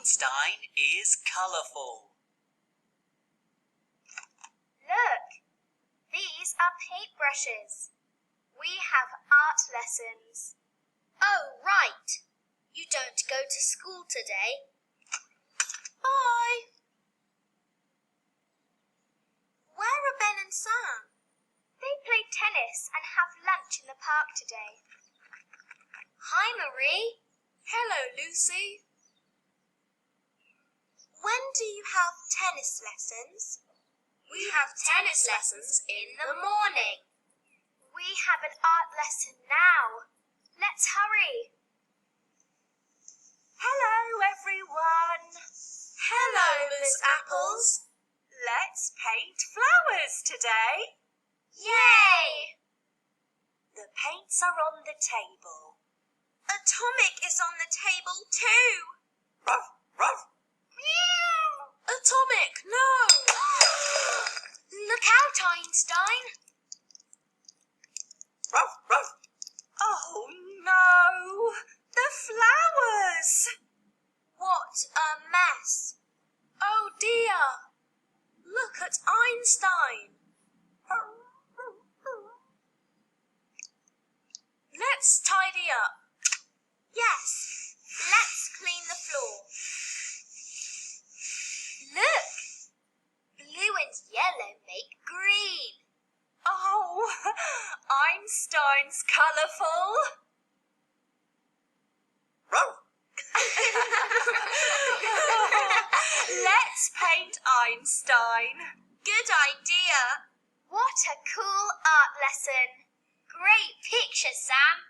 Einstein is colourful. Look, these are paintbrushes. We have art lessons. Oh, right. You don't go to school today. Bye. Where are Ben and Sam? They played tennis and have lunch in the park today. Hi, Marie. Hello, Lucy. When do you have tennis lessons? We have tennis lessons in the morning. We have an art lesson now. Let's hurry. Hello, everyone. Hello, Miss Apples. Let's paint flowers today. Yay! The paints are on the table. Atomic is on the table too. Ruff, ruff. Meow! Atomic, no! Look out, Einstein. Ruff, ruff. Oh, no. The flowers. What a mess. Oh dear. Look at Einstein. Let's tidy up. Yes, let's clean the floor. Look, blue and yellow make green. Oh, Einstein's colourful. Ruff. Let's paint Einstein. Good idea. What a cool art lesson. Great picture, Sam.